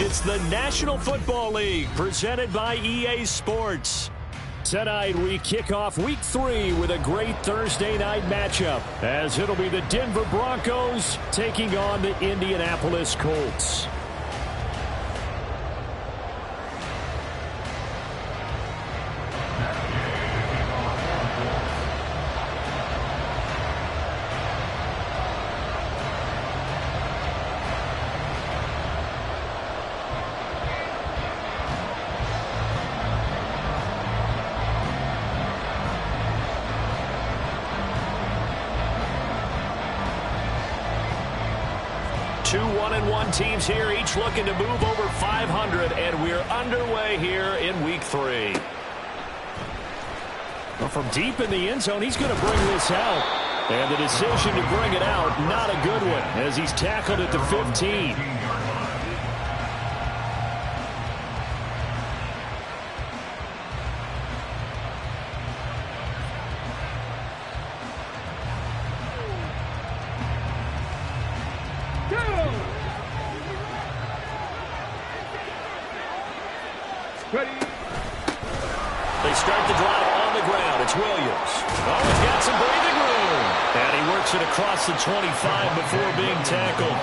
It's the National Football League presented by EA Sports. Tonight we kick off Week 3 with a great Thursday night matchup, as it'll be the Denver Broncos taking on the Indianapolis Colts. Two 1-1 teams here, each looking to move over 500, and we're underway here in Week 3. Well, from deep in the end zone, he's going to bring this out. And the decision to bring it out, not a good one, as he's tackled at the 15. They start the drive on the ground. It's Williams. Oh, he's got some breathing room. And he works it across the 25 before being tackled.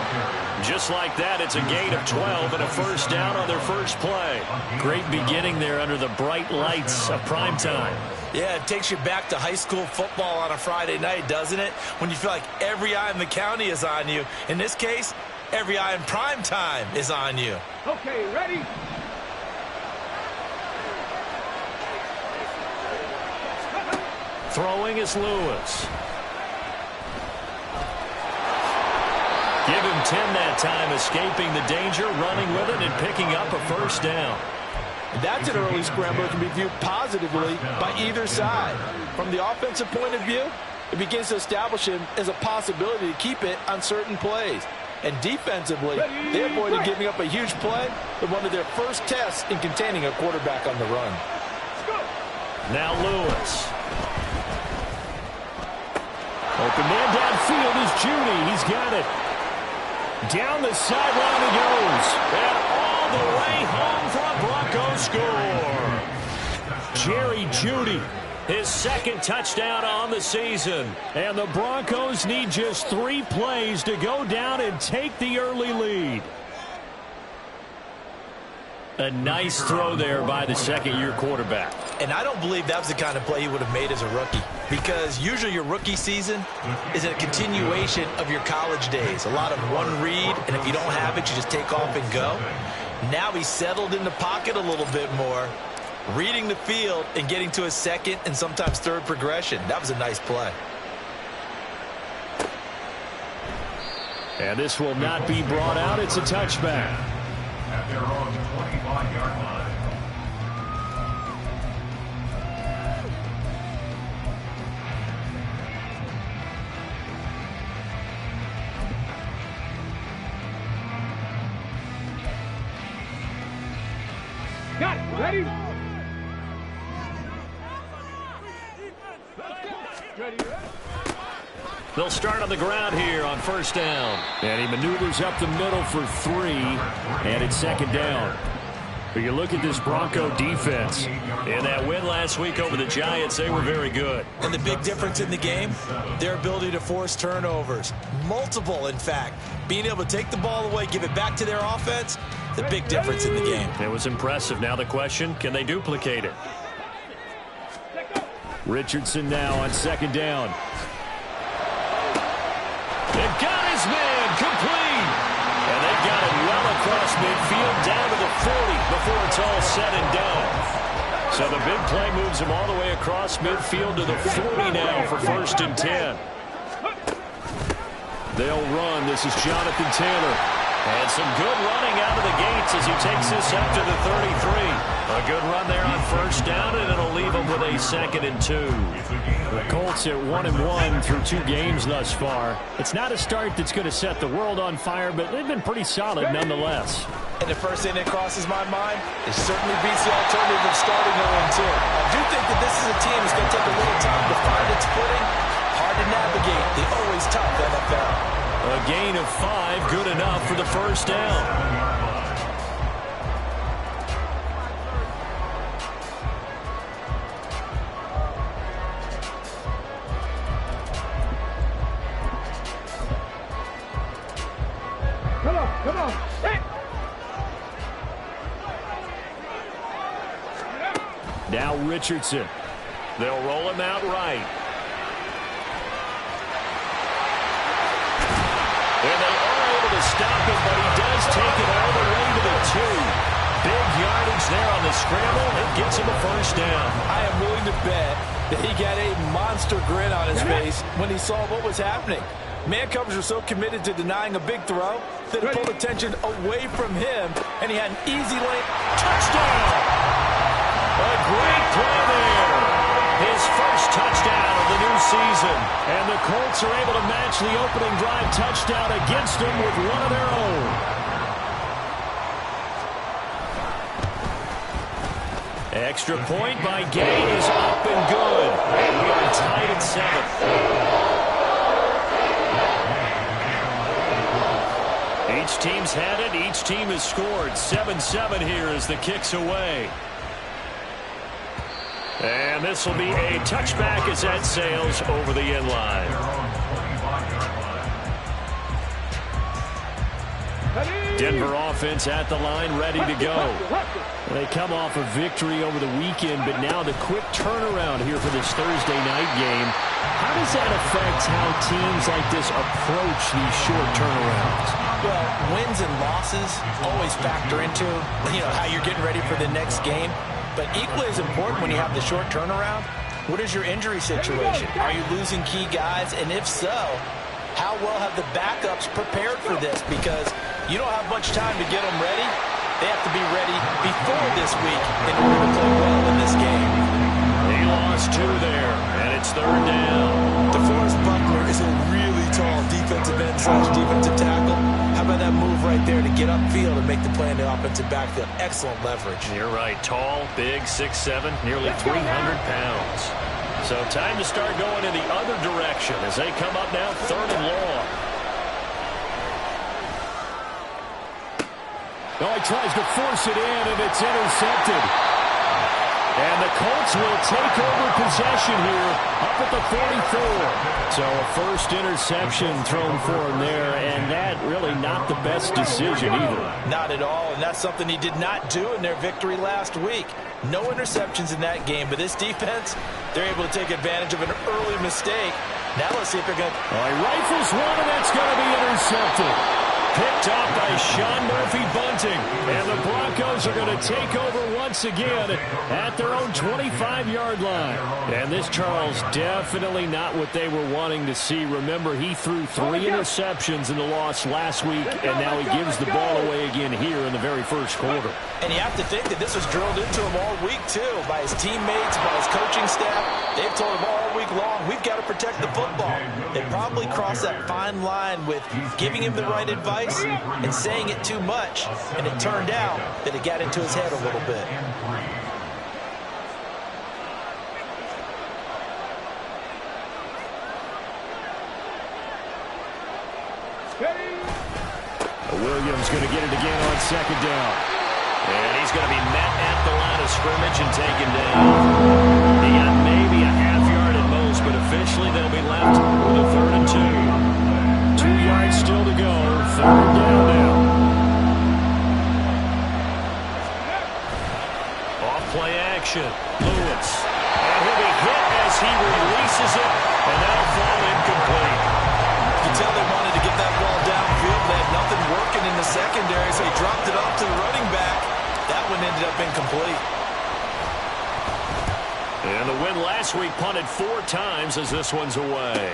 Just like that, it's a gain of 12 and a first down on their first play. Great beginning there under the bright lights of primetime. Yeah, it takes you back to high school football on a Friday night, doesn't it? When you feel like every eye in the county is on you. In this case, every eye in primetime is on you. Okay, ready? Throwing is Lewis. Give him 10 that time, escaping the danger, running with it, and picking up a first down. That's an early scramble that can be viewed positively by either side. From the offensive point of view, it begins to establish him as a possibility to keep it on certain plays. And defensively, they avoided giving up a huge play with one of their first tests in containing a quarterback on the run. Now Lewis. Open man downfield is Judy. He's got it. Down the sideline he goes. And all the way home for a Bronco score. Jerry Judy, his second touchdown on the season. And the Broncos need just 3 plays to go down and take the early lead. A nice throw there by the second-year quarterback. And I don't believe that was the kind of play he would have made as a rookie, because usually your rookie season is a continuation of your college days. A lot of one read, and if you don't have it, you just take off and go. Now he's settled in the pocket a little bit more, reading the field and getting to his second and sometimes third progression. That was a nice play. And this will not be brought out. It's a touchback. At their own 25-yard line. Got it. Ready? Ready. They'll start on the ground here on first down. And he maneuvers up the middle for 3, and it's second down. But you look at this Bronco defense. In that win last week over the Giants, they were very good. And the big difference in the game, their ability to force turnovers. Multiple, in fact. Being able to take the ball away, give it back to their offense, the big difference in the game. It was impressive. Now the question, can they duplicate it? Richardson now on second down. They've got his man complete. And they've got it well across midfield down to the 40 before it's all said and done. So the big play moves him all the way across midfield to the 40 now for first and 10. They'll run. This is Jonathan Taylor. And some good running out of the gates as he takes this up to the 33. A good run there on first down, and it'll leave him with a second and 2. The Colts at 1-1 through 2 games thus far. It's not a start that's going to set the world on fire, but they've been pretty solid nonetheless. And the first thing that crosses my mind, it certainly beats the alternative of starting 0-2. I do think that this is a team that's going to take a little time to find its footing. Hard to navigate the always tough NFL. A gain of 5, good enough for the first down. Hey. Now Richardson. They'll roll him out right. And they are able to stop him, but he does take it all the way to the 2. Big yardage there on the scramble. It gets him a first down. I am willing to bet that he got a monster grin on his face when he saw what was happening. Man coverage was so committed to denying a big throw that it pulled attention away from him, and he had an easy lane. Touchdown! A great play there. His first touchdown of the new season. And the Colts are able to match the opening drive touchdown against them with one of their own. Extra point by Gay is up and good. And we are tied at 7. Each team's had it. Each team has scored. 7-7 here as the kick's away. And this will be a touchback as that sails over the end line. Denver offense at the line, ready to go. They come off a victory over the weekend, but now the quick turnaround here for this Thursday night game. How does that affect how teams like this approach these short turnarounds? Well, wins and losses always factor into, how you're getting ready for the next game. But equally as important when you have the short turnaround, what is your injury situation? Are you losing key guys? And if so, how well have the backups prepared for this? Because you don't have much time to get them ready. They have to be ready before this week in order to play well in this game. They lost 2 there, and it's 3rd down. DeForest Buckner is a really tall defensive end / defensive tackle. How about that move right there to get upfield and make the play in the offensive backfield? Excellent leverage. You're right. Tall, big, 6'7", nearly 300 pounds. So time to start going in the other direction as they come up now 3rd and long. Oh, he tries to force it in, and it's intercepted. And the Colts will take over possession here up at the 44. So a first interception thrown for him there, and that really not the best decision either. Not at all, and that's something he did not do in their victory last week. No interceptions in that game, but this defense, they're able to take advantage of an early mistake. Now let's see if they're going to... Oh, he rifles one, and that's going to be intercepted. Picked off by Sean Murphy-Bunting. And the Broncos are going to take over once again at their own 25-yard line. And this, Charles, definitely not what they were wanting to see. Remember, he threw 3 interceptions in the loss last week, and now he gives the ball away again here in the very first quarter. And you have to think that this was drilled into him all week, too, by his teammates, by his coaching staff. They've told him all week long, we've got to protect the football. They probably crossed that fine line with giving him the right advice and saying it too much, and it turned out that it got into his head a little bit. Williams going to get it again on 2nd down. And he's going to be met at the line of scrimmage and taken down. He got maybe a half yard at most, but officially they'll be left with a 3rd and 2. 2 yards still to go. 3rd down now. Off play action. Lewis. And he'll be hit as he releases it, and that'll fall incomplete. You can tell they wanted to get that ball downfield. They had nothing working in the secondary, so he dropped it off to the running back. That one ended up incomplete. And the win last week punted 4 times as this one's away.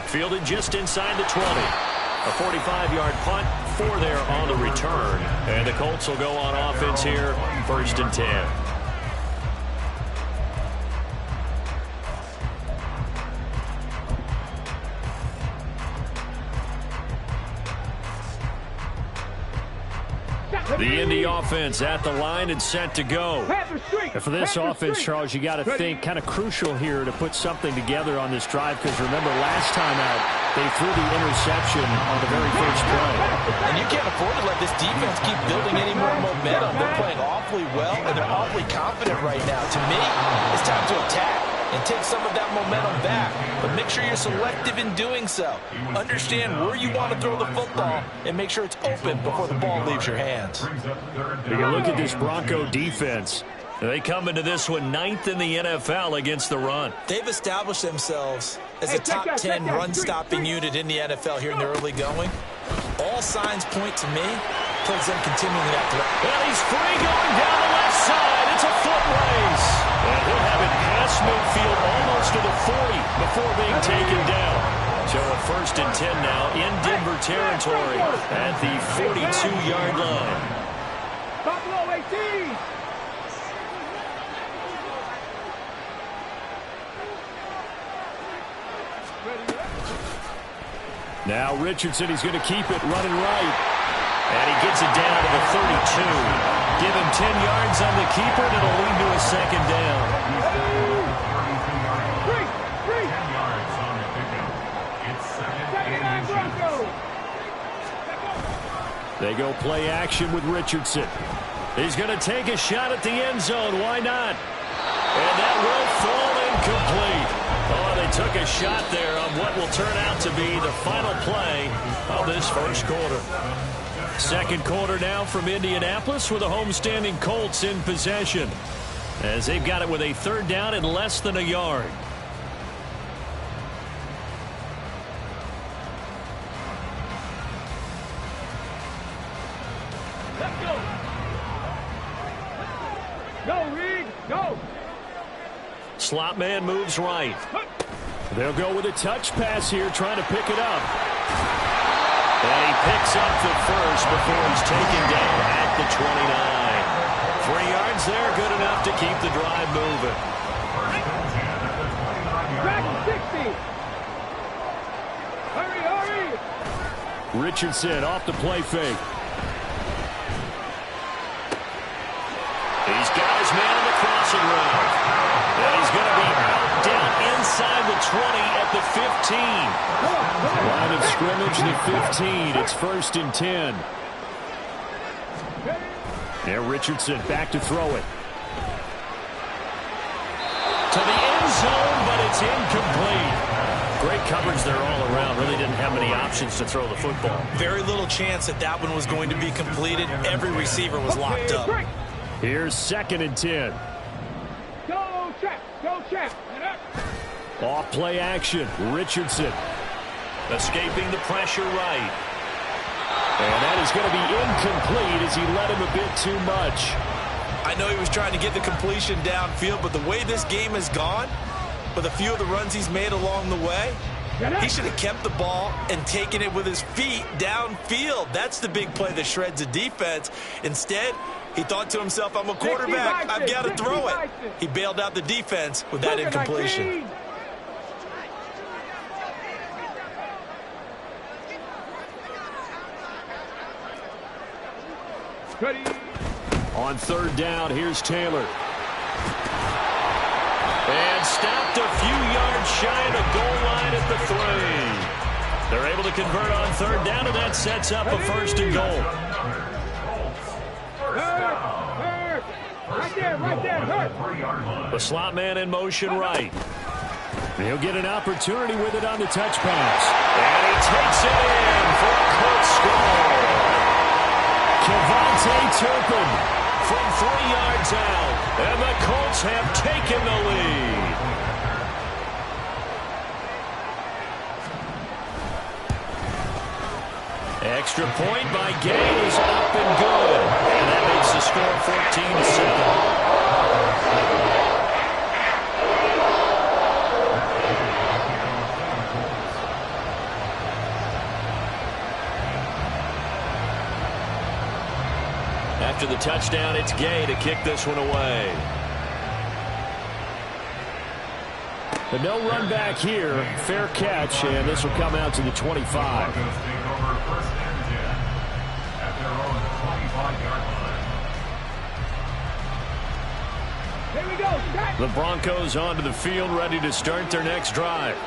Fielded just inside the 20. A 45-yard punt, 4 there on the return. And the Colts will go on offense here, 1st and 10. The Indy offense at the line and set to go. And for this offense, Charles, you got to think kind of crucial here to put something together on this drive, because remember last time out they threw the interception on the very first play. And you can't afford to let this defense keep building any more momentum. They're playing awfully well, and they're awfully confident right now. To me, it's time to attack. and take some of that momentum back. But make sure you're selective in doing so. Understand where you want to throw the football and make sure it's open before the ball leaves your hands. Take a look at this Bronco defense. They come into this one 9th in the NFL against the run. They've established themselves as a top 10 run-stopping unit in the NFL here in the early going. All signs point to me towards them continuing that threat. And he's free going down the left side. It's a foot race. And he'll have it past midfield almost to the 40 before being taken down. So a 1st and 10 now in Denver territory at the 42-yard line. Buffalo 18. Now Richardson, he's going to keep it running right. And he gets it down to the 32. Give him 10 yards on the keeper, and it'll lead to a 2nd down. 10 yards on the pickup. It's 2nd and inches. They go play action with Richardson. He's going to take a shot at the end zone. Why not? And that will fall incomplete. Oh, they took a shot there on what will turn out to be the final play of this 1st quarter. 2nd quarter now from Indianapolis with the homestanding Colts in possession, as they've got it with a 3rd down and less than a yard. Let's go. Go, Reed. Go. Slot man moves right. They'll go with a touch pass here, trying to pick it up. And he picks up the 1st before he's taken down at the 29. 3 yards there, good enough to keep the drive moving. Back 60. Hurry, hurry. Richardson off the play fake. He's got his man in the crossing route. And he's going to be out down inside the 20 at the 15. Line of scrimmage, the 15. It's 1st and 10. There, Richardson back to throw it. To the end zone, but it's incomplete. Great coverage there all around. Really didn't have many options to throw the football. Very little chance that that one was going to be completed. Every receiver was locked up. Here's 2nd and 10. Go, Champ. Go, Champ. Off play action. Richardson escaping the pressure right. And that is going to be incomplete as he led him a bit too much. I know he was trying to get the completion downfield, but the way this game has gone, with a few of the runs he's made along the way, he should have kept the ball and taken it with his feet downfield. That's the big play that shreds a defense. Instead, he thought to himself, I'm a quarterback, I've got to throw it. He bailed out the defense with that incompletion. Ready. On 3rd down, here's Taylor. And stopped a few yards shy of the goal line at the 3. They're able to convert on 3rd down, and that sets up a 1st and goal. Hurt. Right there, hurt. The slot man in motion right. He'll get an opportunity with it on the touch pass. And he takes it in for a Colts score. Kevontae Turpin from 3 yards out. And the Colts have taken the lead. Extra point by Gay is up and good. And that makes the score 14-7. After the touchdown, it's Gay to kick this one away. But no run back here. Fair catch, and this will come out to the 25. Here we go. The Broncos onto the field, ready to start their next drive.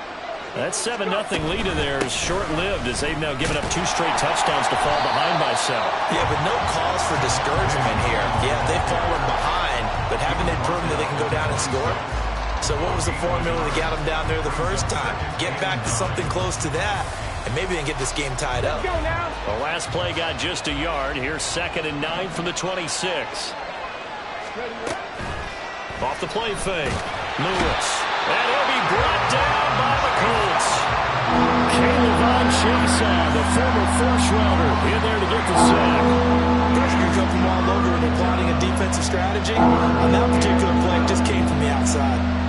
That 7-0 lead of theirs short-lived as they've now given up 2 straight touchdowns to fall behind by 7. Yeah, but no cause for discouragement here. Yeah, they've fallen behind, but haven't they proven that they can go down and score? So what was the formula that got them down there the first time? Get back to something close to that, and maybe then get this game tied up. Let's go now. The last play got just a yard. Here's 2nd and 9 from the 26. Off the play fake. Lewis. And he'll be brought down by the Colts. Caleb Chason, the former first-rounder, in there to get the sack. Pressure can come from all over, and they're plotting a defensive strategy. On that particular play, it just came from the outside.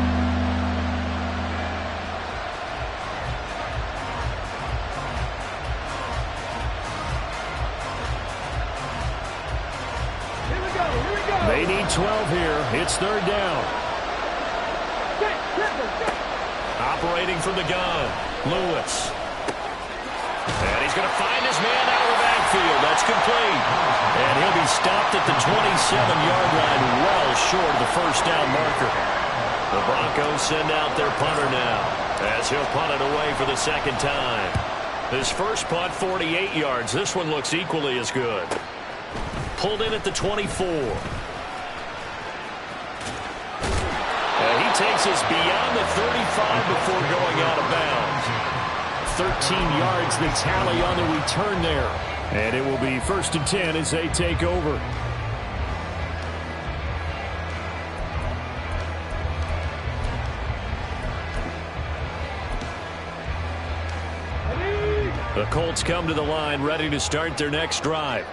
Here we go. Here we go. They need 12 here. It's 3rd down. Set, tripper, set. Operating from the gun. Lewis. And he's going to find his man out of the backfield. That's complete. And he'll be stopped at the 27-yard line, well short of the first down marker. The Broncos send out their punter now, as he'll punt it away for the 2nd time. His first punt, 48 yards. This one looks equally as good. Pulled in at the 24. And he takes us beyond the 35 before going out of bounds. 13 yards the tally on the return there. And it will be 1st and 10 as they take over. The Colts come to the line ready to start their next drive.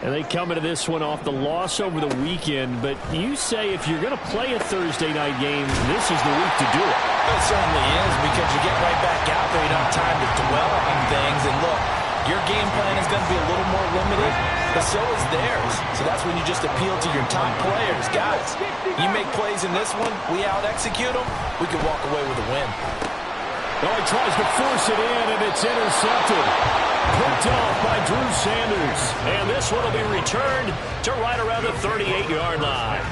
And they come into this one off the loss over the weekend. But you say if you're going to play a Thursday night game, this is the week to do it. It certainly is, because you get right back out there. You don't have time to dwell on things. And look, your game plan is going to be a little more limited, but so is theirs. So that's when you just appeal to your top players. Guys, you make plays in this one, we out-execute them, we can walk away with a win. Oh, he tries to force it in, and it's intercepted. Picked off by Drew Sanders. And this one will be returned to right around the 38-yard line.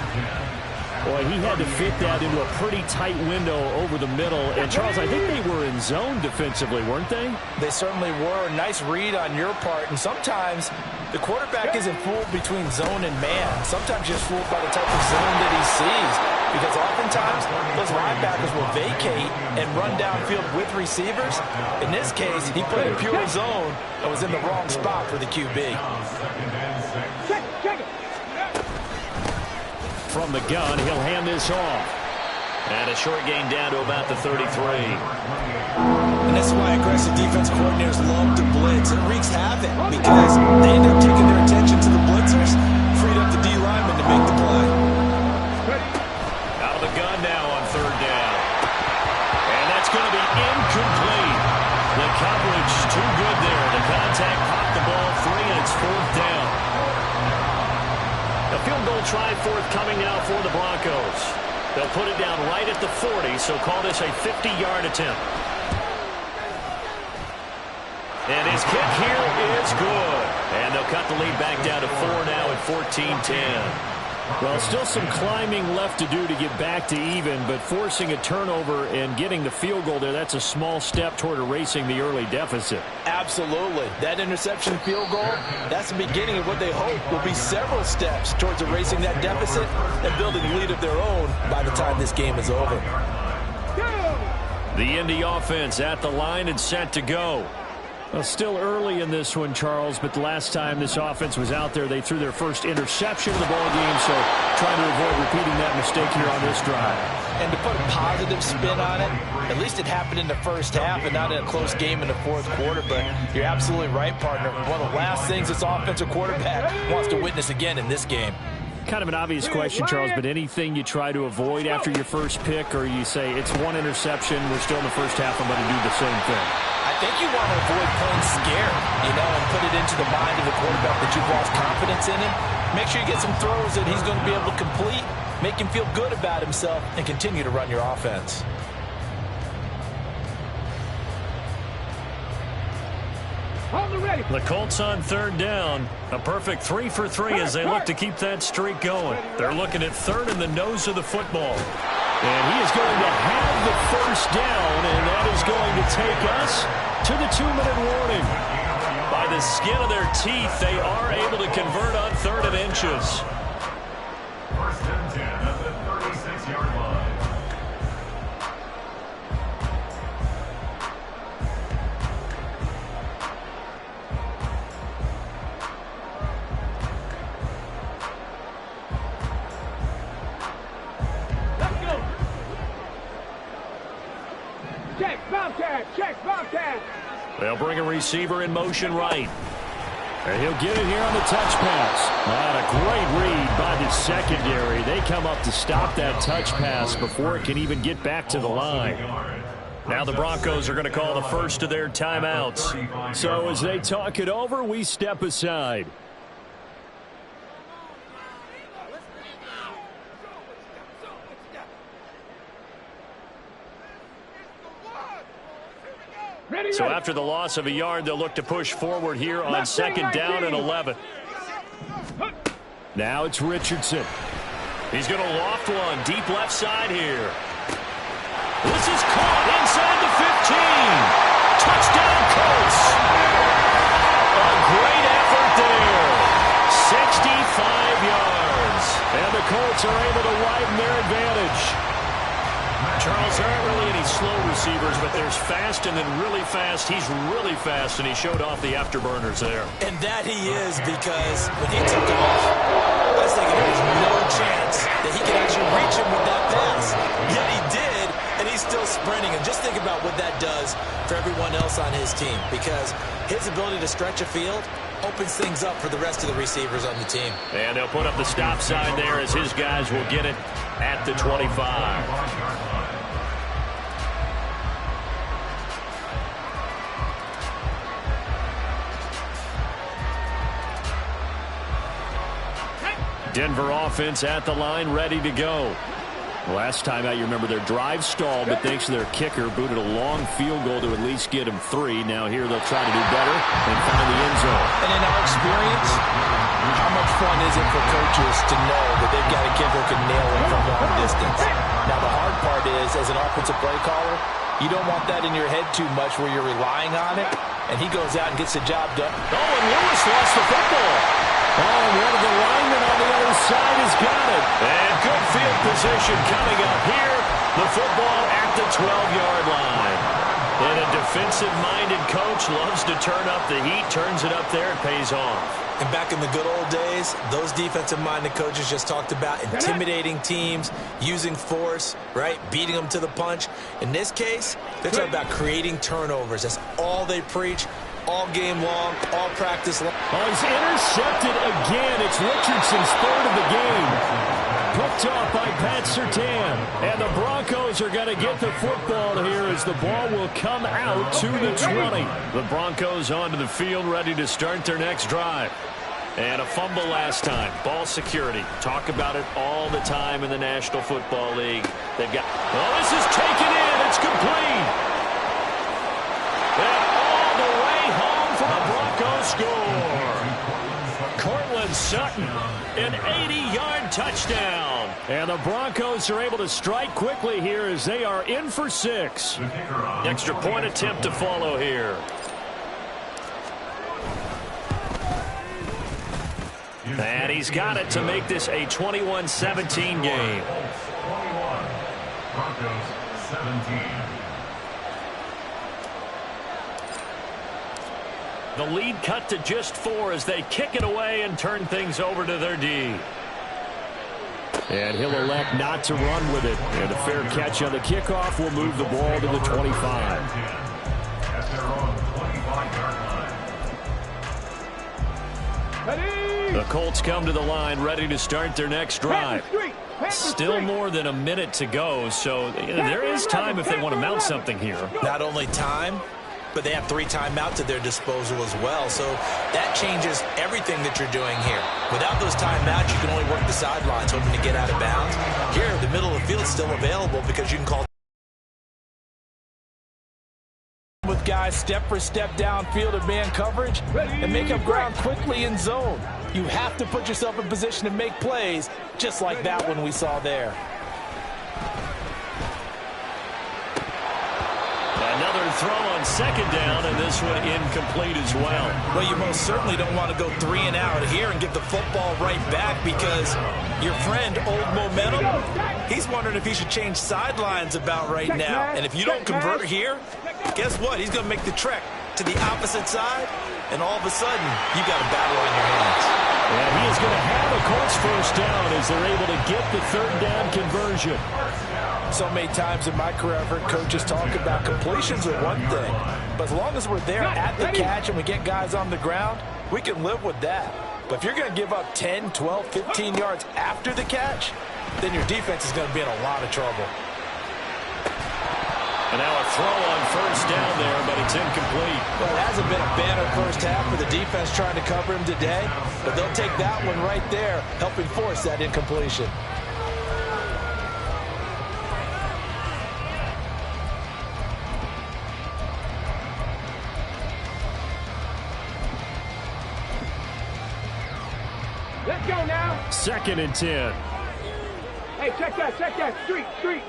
Boy, he had to fit that into a pretty tight window over the middle. And, Charles, I think they were in zone defensively, weren't they? They certainly were. A nice read on your part. And sometimes the quarterback isn't fooled between zone and man. Sometimes just fooled by the type of zone that he sees. Because oftentimes those linebackers will vacate and run downfield with receivers. In this case, he played a pure zone and was in the wrong spot for the QB. Check it. From the gun, he'll hand this off. And a short gain down to about the 33. And that's why aggressive defense coordinators love to blitz. It wreaks havoc because they end up taking their attention to the blitzers, freed up the D lineman to make the play. Out of the gun now on 3rd down. And that's going to be incomplete. The coverage too good there. The contact popped the ball free, and it's 4th down. A field goal try forthcoming now for the Broncos. They'll put it down right at the 40, so call this a 50-yard attempt. And his kick here is good. And they'll cut the lead back down to 4 now at 14-10. Well, still some climbing left to do to get back to even, but forcing a turnover and getting the field goal there, that's a small step toward erasing the early deficit. Absolutely. That interception field goal, that's the beginning of what they hope will be several steps towards erasing that deficit and building a lead of their own by the time this game is over. The Indy offense at the line and set to go. Well, still early in this one, Charles, but the last time this offense was out there, they threw their first interception of the ball game, so trying to avoid repeating that mistake here on this drive. And to put a positive spin on it, at least it happened in the first half and not in a close game in the 4th quarter, but you're absolutely right, partner. One of the last things this offensive quarterback wants to witness again in this game. Kind of an obvious question, Charles, but anything you try to avoid after your first pick, or you say it's one interception, we're still in the first half, I'm going to do the same thing? I think you want to avoid playing scared, and put it into the mind of the quarterback that you've lost confidence in him. Make sure you get some throws that he's going to be able to complete, make him feel good about himself, and continue to run your offense. The Colts on 3rd down. A perfect 3 for 3 as they look to keep that streak going. They're looking at 3rd in the nose of the football. And he is going to have the first down, and that is going to take us to the 2-minute warning. By the skin of their teeth, they are able to convert on 3rd and inches. 1st and 10 at the 36-yard line. They'll bring a receiver in motion right. And he'll get it here on the touch pass. And a great read by the secondary. They come up to stop that touch pass before it can even get back to the line. Now the Broncos are going to call the first of their timeouts. So as they talk it over, we step aside. So after the loss of a yard, they'll look to push forward here on second down and 11. Now it's Richardson. He's going to loft one deep left side here. This is caught inside the 15. Touchdown, Colts. A great effort there. 65 yards. And the Colts are able to widen their advantage. Charles, there aren't really any slow receivers, but there's fast and then really fast. He's really fast, and he showed off the afterburners there. And that he is, because when he took off, I was thinking there was no chance that he could actually reach him with that pass. Yet he did, and he's still sprinting. And just think about what that does for everyone else on his team, because his ability to stretch a field opens things up for the rest of the receivers on the team. And they'll put up the stop sign there as his guys will get it at the 25. Denver offense at the line, ready to go. Last time out, you remember their drive stalled, but thanks to their kicker, booted a long field goal to at least get him 3. Now here they'll try to do better and find the end zone. And in our experience, how much fun is it for coaches to know that they've got a kicker who can nail it from long distance? Now the hard part is, as an offensive play caller, you don't want that in your head too much where you're relying on it, and he goes out and gets the job done. Oh, and Lewis lost the football. Oh, and one of the linemen on the other side has got it. And good field position coming up here. The football at the 12-yard line. And a defensive-minded coach loves to turn up the heat, turns it up there, and pays off. And back in the good old days, those defensive-minded coaches just talked about intimidating teams, using force, right, beating them to the punch. In this case, they're talking about creating turnovers. That's all they preach. All game long, all practice long. Oh, he's intercepted again. It's Richardson's third of the game. Picked off by Pat Surtain. And the Broncos are going to get the football here as the ball will come out to the 20. The Broncos onto the field, ready to start their next drive. And a fumble last time. Ball security. Talk about it all the time in the National Football League. They've got... Oh, this is taken in. It's complete. And all the way home for a Broncos score. Cortland Sutton, an 80-yard touchdown. And the Broncos are able to strike quickly here as they are in for 6. Extra point attempt to follow here. And he's got it to make this a 21-17 game. 21, Broncos 17. The lead cut to just 4 as they kick it away and turn things over to their D. And he'll elect not to run with it. And a fair catch on the kickoff will move the ball to the 25. At their own 25-yard line. The Colts come to the line ready to start their next drive. Still more than a minute to go, so there is time if they want to mount something here. Not only time, but they have 3 timeouts at their disposal as well. So that changes everything that you're doing here. Without those timeouts, you can only work the sidelines, hoping to get out of bounds. Here, the middle of the field is still available because you can call with guys step for step downfield in man coverage and make up ground quickly in zone. You have to put yourself in position to make plays just like that one we saw there. Another throw on second down, and this one incomplete as well. Well, you most certainly don't want to go 3 and out here and get the football right back because your friend, Old Momentum, he's wondering if he should change sidelines about right now. And if you don't convert here, guess what? He's going to make the trek to the opposite side, and all of a sudden, you got a battle on your hands. And he is going to have a Colts first down as they're able to get the third down conversion. So many times in my career, I've heard coaches talk about completions are one thing, but as long as we're there at the catch and we get guys on the ground, we can live with that. But if you're going to give up 10, 12, 15 yards after the catch, then your defense is going to be in a lot of trouble. And now a throw on first down there, but it's incomplete. Well, it hasn't been a banner first half for the defense trying to cover him today, but they'll take that one right there, helping force that incompletion. Let's go now. 2nd and 10. Hey, check that. Street.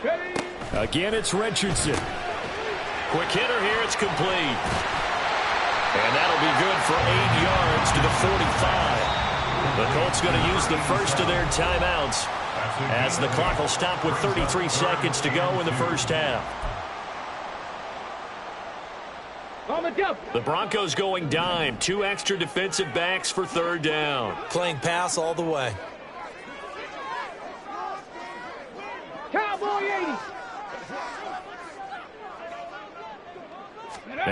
Ready? Again, it's Richardson. Quick hitter here, it's complete. And that'll be good for 8 yards to the 45. The Colts going to use the first of their timeouts as the clock will stop with 33 seconds to go in the first half. On the jump. The Broncos going dime. 2 extra defensive backs for 3rd down. Playing pass all the way. Cowboy 80.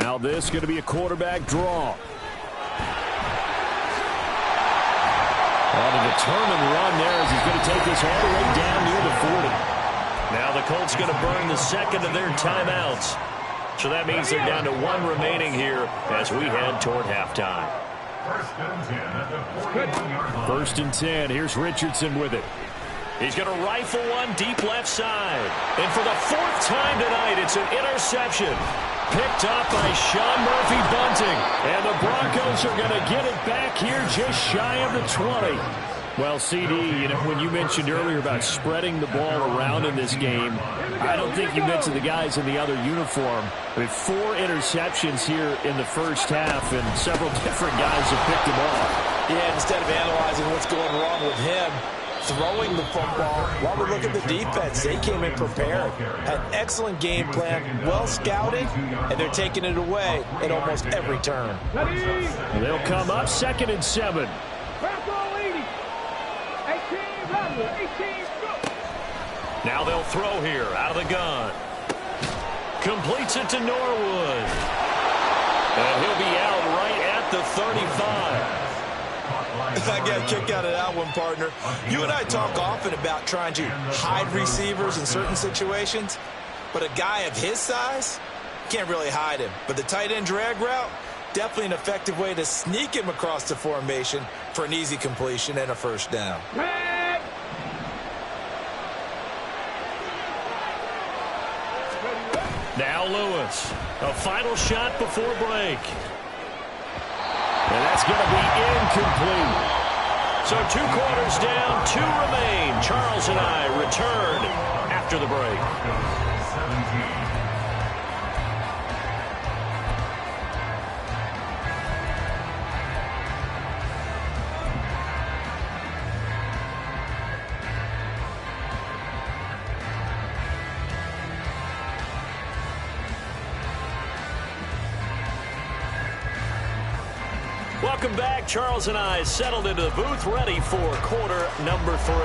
Now this is going to be a quarterback draw. On a determined run there as he's going to take this all the way down near the 40. Now the Colts going to burn the second of their timeouts. So that means they're down to 1 remaining here as we head toward halftime. 1st and 10. Here's Richardson with it. He's going to rifle one deep left side. And for the 4th time tonight, it's an interception. Picked up by Sean Murphy-Bunting. And the Broncos are going to get it back here just shy of the 20. Well, CD, you know, when you mentioned earlier about spreading the ball around in this game, I don't think you mentioned the guys in the other uniform. I mean, 4 interceptions here in the first half, and several different guys have picked them off. Yeah, instead of analyzing what's going wrong with him, throwing the football, while we look at the defense, they came in prepared. Had an excellent game plan, well scouted, and they're taking it away at almost every turn. They'll come up 2nd and 7. Bronco 80. 18, run, 18, go. Now they'll throw here out of the gun. Completes it to Norwood. And he'll be out right at the 35. I got a kick out of that one, partner. You and I talk often about trying to hide receivers in certain situations, but a guy of his size can't really hide him. But the tight end drag route, definitely an effective way to sneak him across the formation for an easy completion and a first down. Now Lewis, a final shot before break. And that's going to be incomplete. So 2 quarters down, 2 remain. Charles and I return after the break. Welcome back. Charles and I settled into the booth, ready for quarter number 3.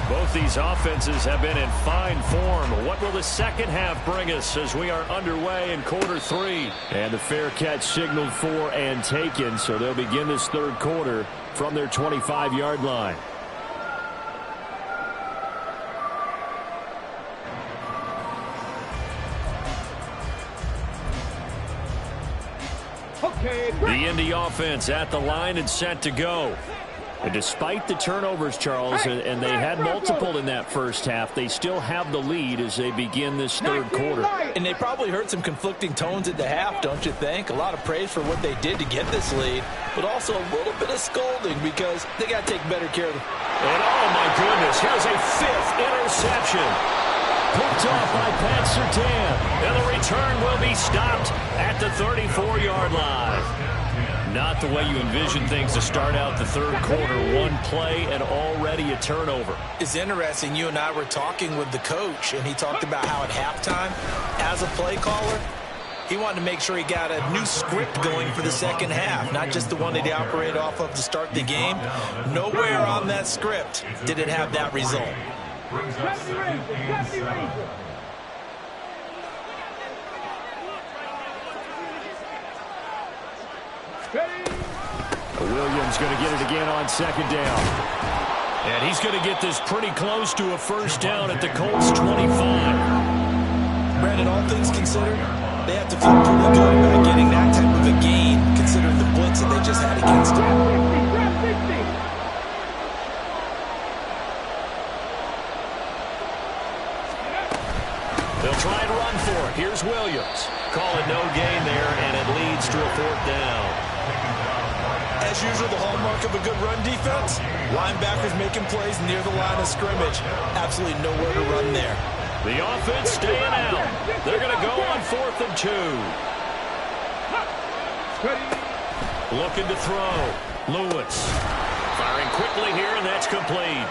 Both these offenses have been in fine form. What will the second half bring us as we are underway in quarter 3? And the fair catch signaled for and taken, so they'll begin this 3rd quarter from their 25-yard line. The Indy offense at the line and set to go. And despite the turnovers, Charles, and they had multiple in that first half, they still have the lead as they begin this 3rd quarter. And they probably heard some conflicting tones at the half, don't you think? A lot of praise for what they did to get this lead, but also a little bit of scolding because they got to take better care of them. And oh my goodness, here's a 5th interception. Picked off by Pat Surtain. And the return will be stopped at the 34-yard line. Not the way you envision things to start out the 3rd quarter. 1 play and already a turnover. It's interesting. You and I were talking with the coach, and he talked about how at halftime, as a play caller, he wanted to make sure he got a new script going for the second half, not just the one that he operated off of to start the game. Nowhere on that script did it have that result. brings up 70 second Razor, and 70 7. Razor. Ready? Williams going to get it again on second down. And he's going to get this pretty close to a first down at the Colts 25. Brandon, all things considered, they have to feel pretty good about getting that type of a gain, considering the blitz that they just had against them. Grab 60, grab 60. They'll try and run for it. Here's Williams. Call it no gain there, and it leads to a fourth down. As usual, the hallmark of a good run defense, linebackers making plays near the line of scrimmage. Absolutely nowhere to run there. The offense staying out. They're going to go on 4th and 2. Looking to throw. Lewis. Firing quickly here, and that's complete.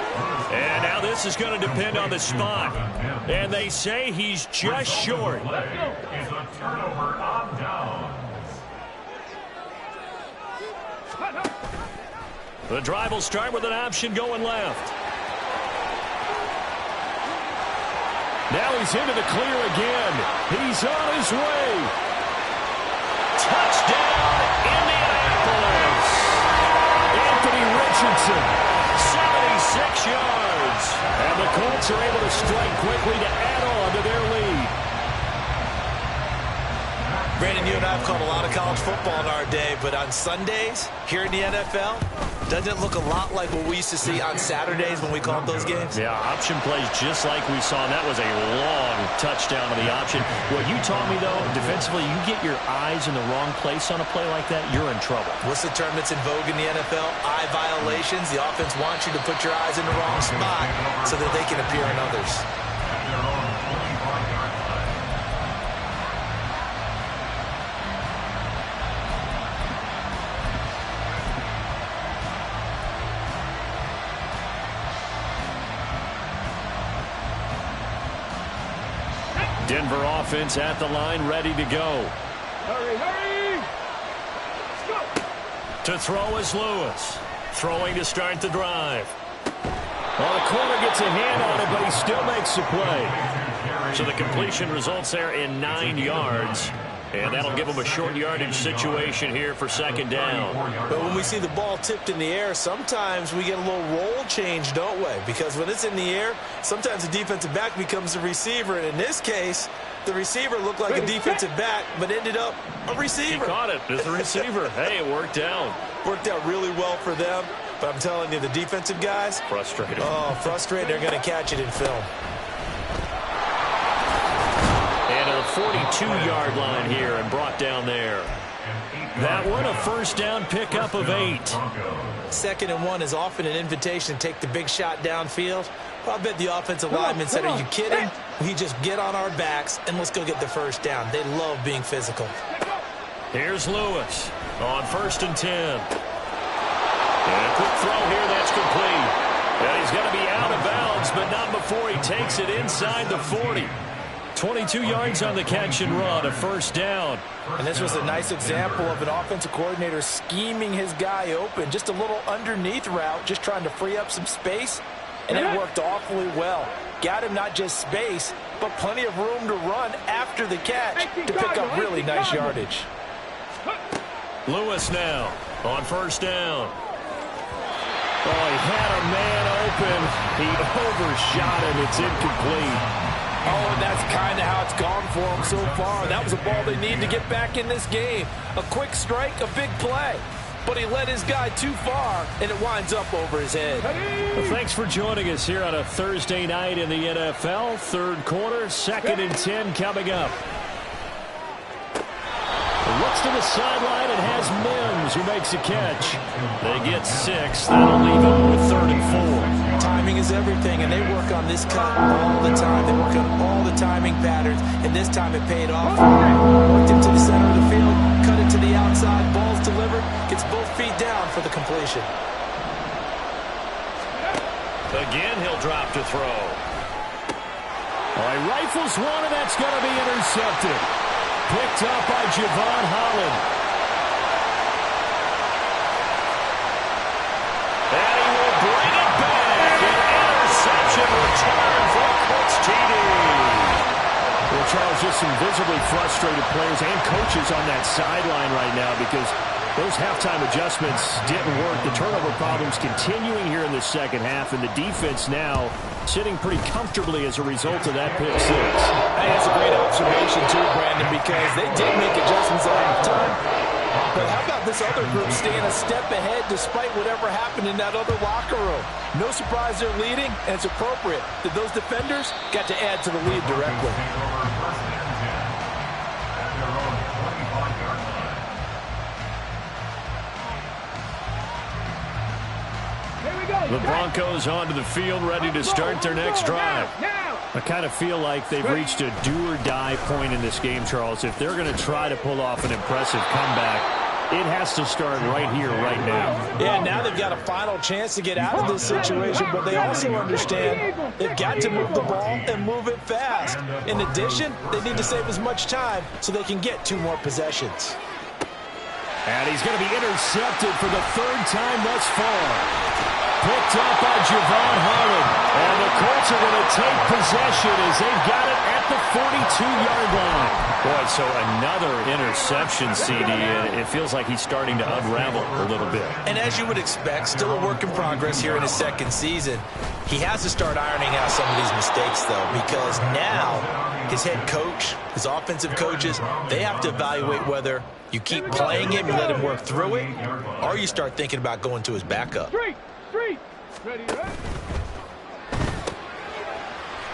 And now this is going to depend on the spot. And they say he's just short. Play is a turnover on downs. The drive will start with an option going left. Now he's into the clear again. He's on his way. Touchdown, Indianapolis. Anthony Richardson, 76 yards. And the Colts are able to strike quickly to add on to their lead. Brandon, you and I have caught a lot of college football in our day, but on Sundays, here in the NFL, doesn't it look a lot like what we used to see on Saturdays when we called those games? Yeah, option plays just like we saw, and that was a long touchdown on the option. What you taught me, though, defensively, you get your eyes in the wrong place on a play like that, you're in trouble. What's the term that's in vogue in the NFL? Eye violations. The offense wants you to put your eyes in the wrong spot so that they can appear in others. Denver offense at the line, ready to go. Hurry, hurry! Go! To throw is Lewis. Throwing to start the drive. Well, the corner gets a hand on it, but he still makes the play. So the completion results there in 9 yards. And that'll give him a short yardage situation here for second down. But when we see the ball tipped in the air, sometimes we get a little roll change, don't we? Because when it's in the air, sometimes the defensive back becomes the receiver. And in this case, the receiver looked like a defensive back, but ended up a receiver. He caught it as a receiver. Hey, it worked out. Worked out really well for them. But I'm telling you, the defensive guys, Frustrated. oh, frustrated. They're going to catch it in film. And to the 42-yard line here and brought down there. That one a first down pickup of 8. 2nd and 1 is often an invitation to take the big shot downfield. Well, I bet the offensive linemen said, are you kidding? We just get on our backs and let's go get the first down. They love being physical. Here's Lewis on 1st and 10. And a quick throw here, that's complete. And he's going to be out of bounds, but not before he takes it inside the 40. 22 yards on the catch and run, a first down. And this was a nice example of an offensive coordinator scheming his guy open. Just a little underneath route, just trying to free up some space. And it worked awfully well. Got him not just space, but plenty of room to run after the catch to pick up really nice yardage. Lewis now on first down. Oh, he had a man open. He overshot him. It's incomplete. Oh, and that's kind of how it's gone for them so far. That was a ball they need to get back in this game. A quick strike, a big play. But he led his guy too far, and it winds up over his head. Well, thanks for joining us here on a Thursday night in the NFL. Third quarter, 2nd and 10 coming up. Looks to the sideline and has Mims who makes a catch. They get 6. That'll leave them with 3rd and 4. Timing is everything, and they work on this cut all the time. They work on all the timing patterns, and this time it paid off. Worked it to the center of the field, cut it to the outside, ball's delivered, gets both feet down for the completion. Again, he'll drop to throw. All right, rifles one, and that's going to be intercepted. Picked up by Javon Holland. And he will bring it back. An interception return Charles, just some visibly frustrated players and coaches on that sideline right now because those halftime adjustments didn't work. The turnover problems continuing here in the second half, and the defense now sitting pretty comfortably as a result of that pick six. Hey, that's a great observation too, Brandon, because they did make adjustments at halftime. But how about this other group staying a step ahead despite whatever happened in that other locker room? No surprise they're leading, and it's appropriate that those defenders got to add to the lead directly. The Broncos onto the field, ready to start their next drive. I kind of feel like they've reached a do-or-die point in this game, Charles. If they're going to try to pull off an impressive comeback, it has to start right here, right now. Yeah, now they've got a final chance to get out of this situation, but they also understand they've got to move the ball and move it fast. In addition, they need to save as much time so they can get 2 more possessions. And he's going to be intercepted for the 3rd time thus far. Picked up by Javon Holland. And the Colts are going to take possession as they've got it at the 42-yard line. Boy, so another interception, CD. It feels like he's starting to unravel a little bit. And as you would expect, still a work in progress here in his 2nd season. He has to start ironing out some of these mistakes, though, because now his head coach, his offensive coaches, they have to evaluate whether you keep playing him and let him work through it, or you start thinking about going to his backup. Ready, right?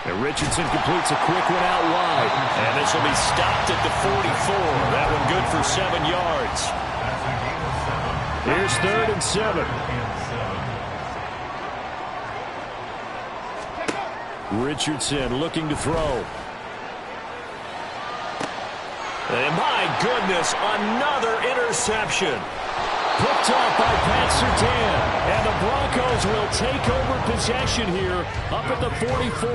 And Richardson completes a quick one out wide. And this will be stopped at the 44. That one good for 7 yards. Here's 3rd and 7. Richardson looking to throw. And my goodness, another interception. Picked off by Pat Surtain. And the Broncos will take over possession here up at the 44.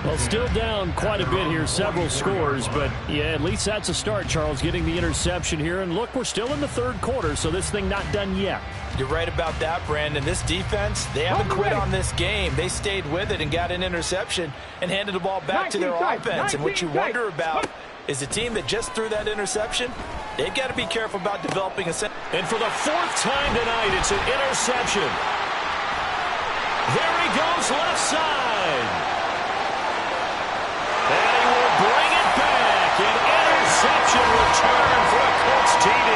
Well, still down quite a bit here, several scores. But, yeah, at least that's a start, Charles, getting the interception here. And, look, we're still in the 3rd quarter, so this thing not done yet. You're right about that, Brandon. This defense, they haven't quit on this game. They stayed with it and got an interception and handed the ball back to their offense. And what you wonder about is the team that just threw that interception, they've got to be careful about developing a... And for the 4th time tonight, it's an interception. There he goes left side. And he will bring it back. An interception return for a Colts TD.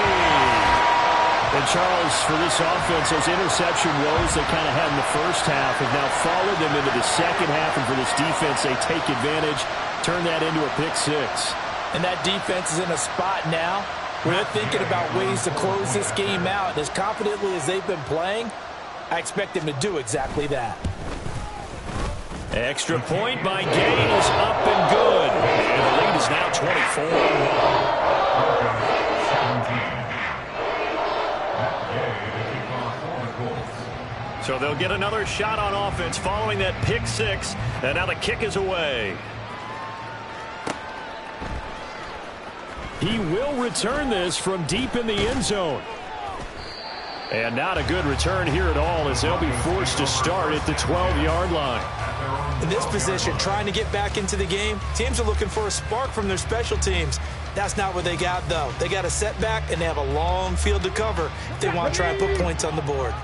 And Charles, for this offense, those interception woes they kind of had in the first half have now followed them into the second half. And for this defense, they take advantage, turn that into a pick six. And that defense is in a spot now where they're thinking about ways to close this game out. As confidently as they've been playing, I expect them to do exactly that. Extra point by Gain is up and good. And the lead is now 24. So they'll get another shot on offense following that pick six. And now the kick is away. He will return this from deep in the end zone. And not a good return here at all as they'll be forced to start at the 12-yard line. In this position, trying to get back into the game, teams are looking for a spark from their special teams. That's not what they got, though. They got a setback, and they have a long field to cover if they want to try and put points on the board.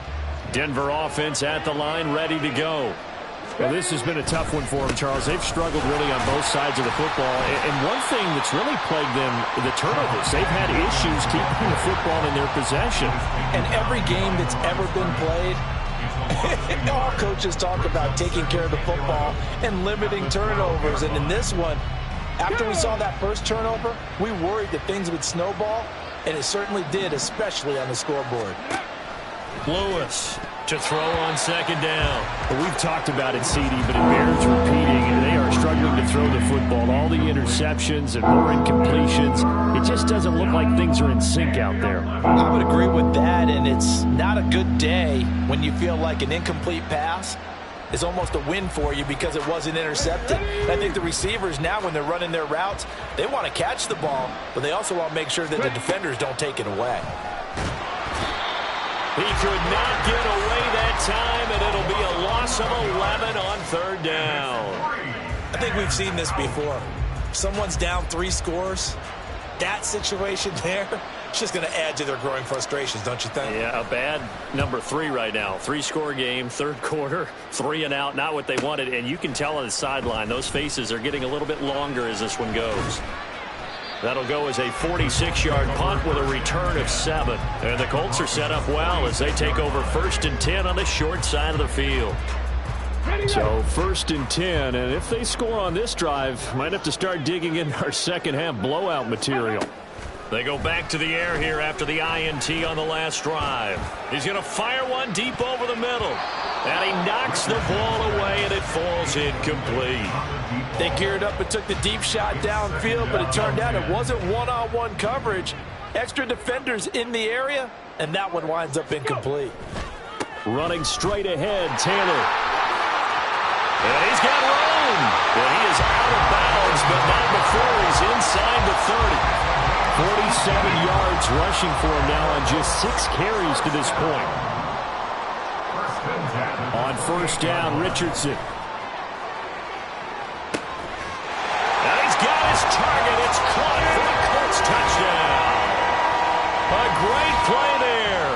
Denver offense at the line, ready to go. Well, this has been a tough one for them, Charles. They've struggled really on both sides of the football. And one thing that's really plagued them, the turnovers. They've had issues keeping the football in their possession. And every game that's ever been played, all coaches talk about taking care of the football and limiting turnovers. And in this one, after we saw that first turnover, we worried that things would snowball, and it certainly did, especially on the scoreboard. Lewis to throw on second down. Well, we've talked about it, CD, but it bears repeating. They are struggling to throw the football. All the interceptions and more incompletions. It just doesn't look like things are in sync out there. I would agree with that, and it's not a good day when you feel like an incomplete pass is almost a win for you because it wasn't intercepted. I think the receivers now, when they're running their routes, they want to catch the ball, but they also want to make sure that the defenders don't take it away. He could not get away that time, and it'll be a loss of 11 on third down. I think we've seen this before. someone's down 3 scores, that situation there, it's just going to add to their growing frustrations, don't you think? Yeah, a bad number 3 right now. 3-score game, third quarter, 3 and out, not what they wanted. And you can tell on the sideline, those faces are getting a little bit longer as this one goes. That'll go as a 46-yard punt with a return of 7. And the Colts are set up well as they take over 1st and 10 on the short side of the field. So 1st and 10, and if they score on this drive, might have to start digging in our second half blowout material. They go back to the air here after the INT on the last drive. He's going to fire one deep over the middle. And he knocks the ball away, and it falls incomplete. They geared up and took the deep shot downfield, but it turned out it wasn't one-on-one coverage. Extra defenders in the area, and that one winds up incomplete. Running straight ahead, Taylor. And he's got room. And he is out of bounds, but not before he's inside the 30. 47 yards rushing for him now on just 6 carries to this point. On 1st down, Richardson. And he's got his target. It's caught for a Colts touchdown. A great play there.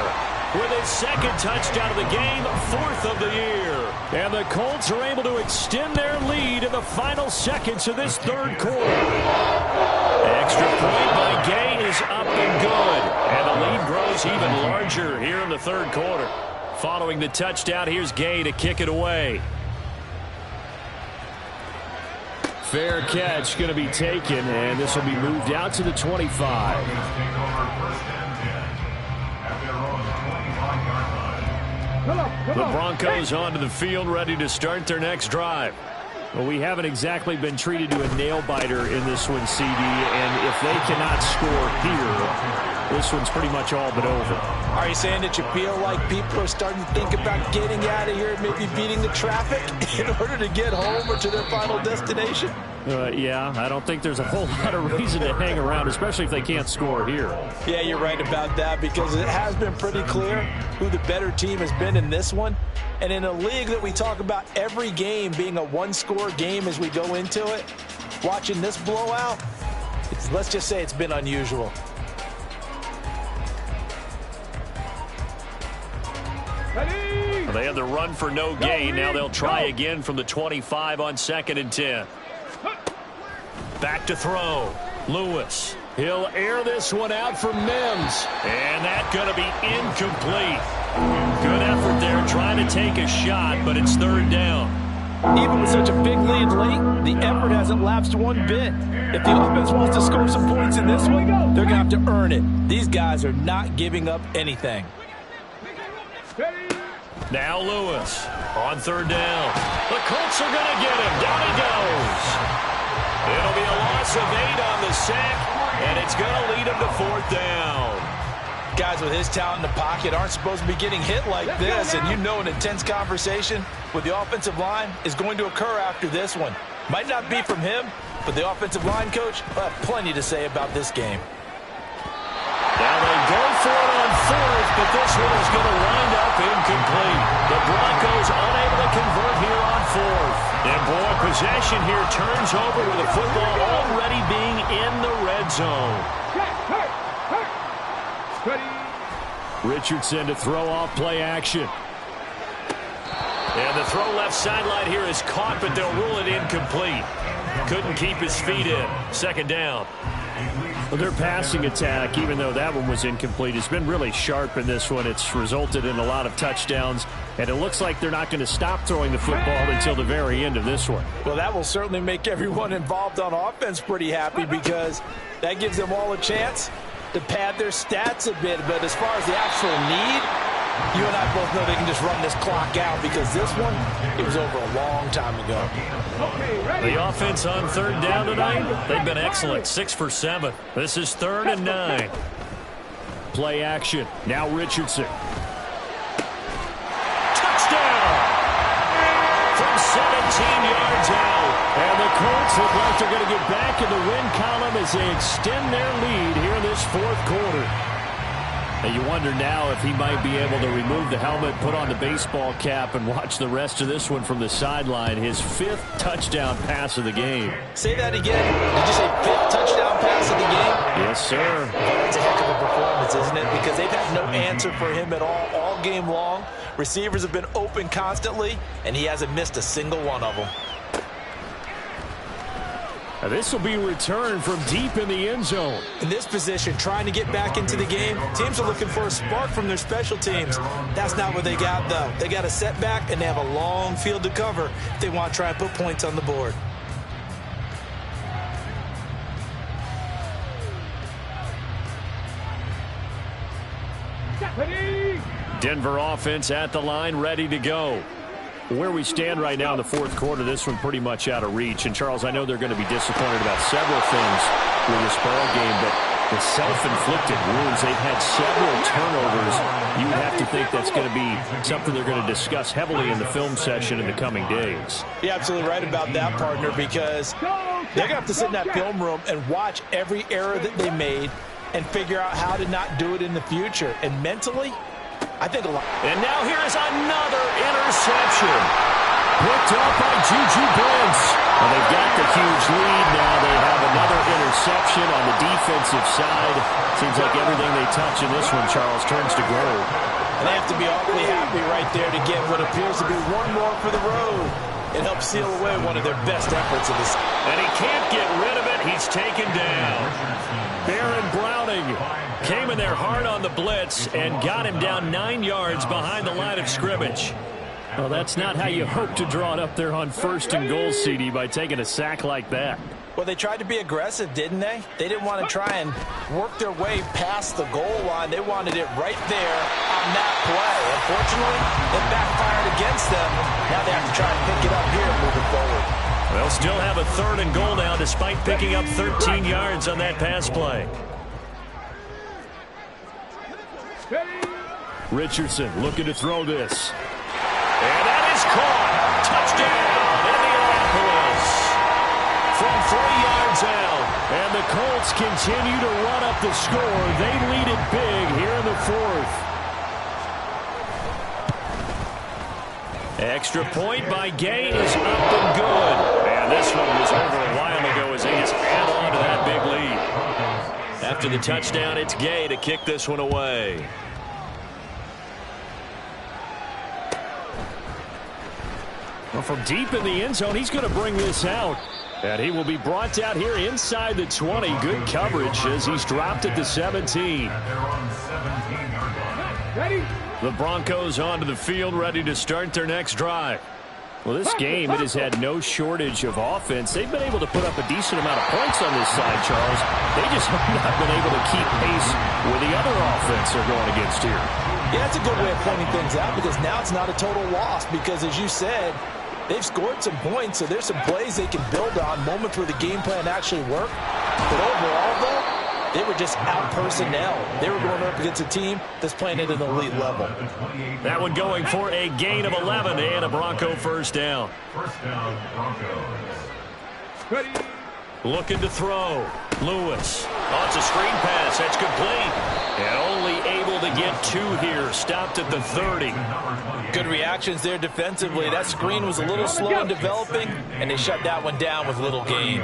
With his 2nd touchdown of the game, 4th of the year. And the Colts are able to extend their lead in the final seconds of this 3rd quarter. Extra point by Gay is up and good. And the lead grows even larger here in the 3rd quarter. Following the touchdown, here's Gay to kick it away. Fair catch going to be taken, and this will be moved out to the 25. The Broncos onto the field, ready to start their next drive. Well, we haven't exactly been treated to a nail-biter in this one, CD, and if they cannot score here, this one's pretty much all but over. Are you saying that you feel like people are starting to think about getting out of here and maybe beating the traffic in order to get home or to their final destination? Yeah, I don't think there's a whole lot of reason to hang around, especially if they can't score here. Yeah, you're right about that, because it has been pretty clear who the better team has been in this one. And in a league that we talk about every game being a one-score game as we go into it, watching this blowout, let's just say it's been unusual. Well, they had the run for no gain. Now they'll try again from the 25 on 2nd and 10. Back to throw. Lewis. He'll air this one out for Mims. And that's going to be incomplete. Good effort there trying to take a shot, but it's 3rd down. Even with such a big lead late, the effort hasn't lapsed one bit. If the offense wants to score some points in this one, they're going to have to earn it. These guys are not giving up anything. Now Lewis on 3rd down. The Colts are going to get him. Down he goes. It'll be a loss of 8 on the sack, and it's going to lead him to 4th down. Guys with his talent in the pocket aren't supposed to be getting hit like this, and you know an intense conversation with the offensive line is going to occur after this one. Might not be from him, but the offensive line coach will have plenty to say about this game. Now they go for it on 4th, but this one is going to wind up incomplete. The Broncos unable to convert here on 4th. And boy, possession here turns over with the football already being in the red zone. Richardson to throw off play action. And the throw left sideline here is caught, but they'll rule it incomplete. Couldn't keep his feet in. 2nd down. Well, their passing attack, even though that one was incomplete, has been really sharp in this one. It's resulted in a lot of touchdowns, and it looks like they're not going to stop throwing the football until the very end of this one. Well, that will certainly make everyone involved on offense pretty happy, because that gives them all a chance to pad their stats a bit. But as far as the actual need, you and I both know they can just run this clock out, because this one, it was over a long time ago. The offense on 3rd down tonight, they've been excellent. 6 for 7. This is 3rd and 9. Play action. Now Richardson. Touchdown! From 17 yards out. And the Colts look like they're going to get back in the win column as they extend their lead here in this 4th quarter. And you wonder now if he might be able to remove the helmet, put on the baseball cap, and watch the rest of this one from the sideline. His 5th touchdown pass of the game. Say that again. Did you say 5th touchdown pass of the game? Yes, sir. That's a heck of a performance, isn't it? Because they've had no answer for him at all game long. Receivers have been open constantly, and he hasn't missed a single one of them. Now this will be returned from deep in the end zone. In this position, trying to get back into the game, teams are looking for a spark from their special teams. That's not what they got, though. They got a setback, and they have a long field to cover if they want to try and put points on the board. Denver offense at the line, ready to go. Where we stand right now in the 4th quarter, this one pretty much out of reach. And, Charles, I know they're going to be disappointed about several things with this ball game, but the self-inflicted wounds, they've had several turnovers. You would have to think that's going to be something they're going to discuss heavily in the film session in the coming days. You're absolutely right about that, partner, because they're going to have to sit in that film room and watch every error that they made and figure out how to not do it in the future. And mentally, I think a lot. And now here is another interception. Picked up by Juju Brents. Well, they've got the huge lead now. They have another interception on the defensive side. Seems like everything they touch in this one, Charles, turns to gold. And they have to be awfully happy right there to get what appears to be one more for the road. It helps seal away one of their best efforts of this. And he can't get rid of it. He's taken down. Baron Browning came in there hard on the blitz and got him down 9 yards behind the line of scrimmage. Well, that's not how you hope to draw it up there on 1st and goal, CD, by taking a sack like that. Well, they tried to be aggressive, didn't they? They didn't want to try and work their way past the goal line. They wanted it right there on that play. Unfortunately, it backfired against them. Now they have to try and pick it up here moving forward. They'll still have a 3rd and goal now despite picking up 13 yards on that pass play. Richardson looking to throw this. And that is caught. Touchdown, Indianapolis. From 3 yards out. And the Colts continue to run up the score. They lead it big here in the 4th. Extra point by Gay is up and good. And this one was over a while ago as they just add on to that big lead. After the touchdown, it's Gay to kick this one away. Well, from deep in the end zone, he's going to bring this out. And he will be brought out here inside the 20. Good coverage as he's dropped at the 17. Ready? The Broncos onto the field, ready to start their next drive. Well, this game, it has had no shortage of offense. They've been able to put up a decent amount of points on this side, Charles. They just have not been able to keep pace with the other offense they're going against here. Yeah, that's a good way of pointing things out because now it's not a total loss because, as you said, they've scored some points, so there's some plays they can build on, moments where the game plan actually worked. But overall, though, they were just out personnel. They were going up against a team that's playing at an elite level. That one going for a gain of 11 and a Bronco first down. First down, Broncos. Ready? Looking to throw. Lewis. Oh, it's a screen pass. That's complete. And only able to get 2 here. Stopped at the 30. Good reactions there defensively. That screen was a little slow in developing, and they shut that one down with little gain.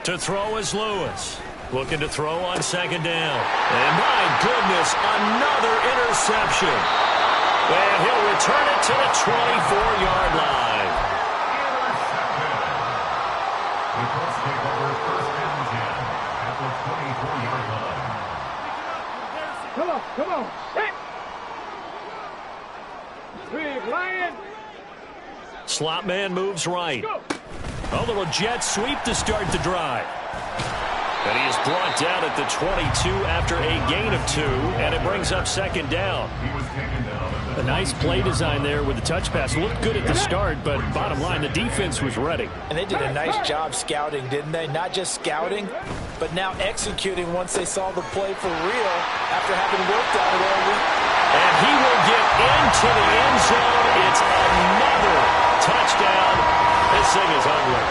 To throw is Lewis. Looking to throw on 2nd down. And my goodness, another interception. And he'll return it to the 24-yard line. The Colts take over 1st and 10 at the 24-yard line. Come on. Hit. Big Lion. Slot man moves right. A little jet sweep to start the drive. And he is brought down at the 22 after a gain of 2, and it brings up 2nd down. He was taken down. A nice play design there with the touch pass. Looked good at the start, but bottom line, the defense was ready. And they did a nice job scouting, didn't they? Not just scouting, but now executing once they saw the play for real after having worked on it all week. And he will get into the end zone. It's another touchdown. This thing is ugly.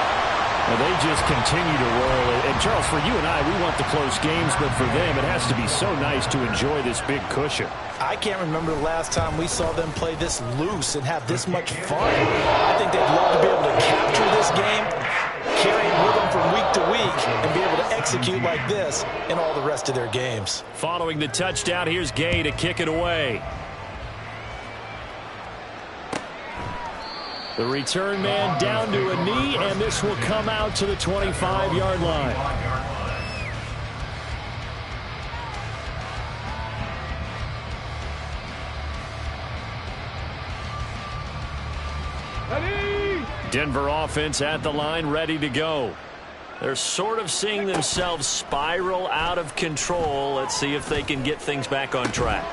And they just continue to roll. And, Charles, for you and I, we want the close games, but for them, it has to be so nice to enjoy this big cushion. I can't remember the last time we saw them play this loose and have this much fun. I think they'd love to be able to capture this game, carry it with them from week to week, and be able to execute like this in all the rest of their games. Following the touchdown, here's Gay to kick it away. The return man down to a knee, and this will come out to the 25-yard line. Ready? Denver offense at the line, ready to go. They're sort of seeing themselves spiral out of control. Let's see if they can get things back on track.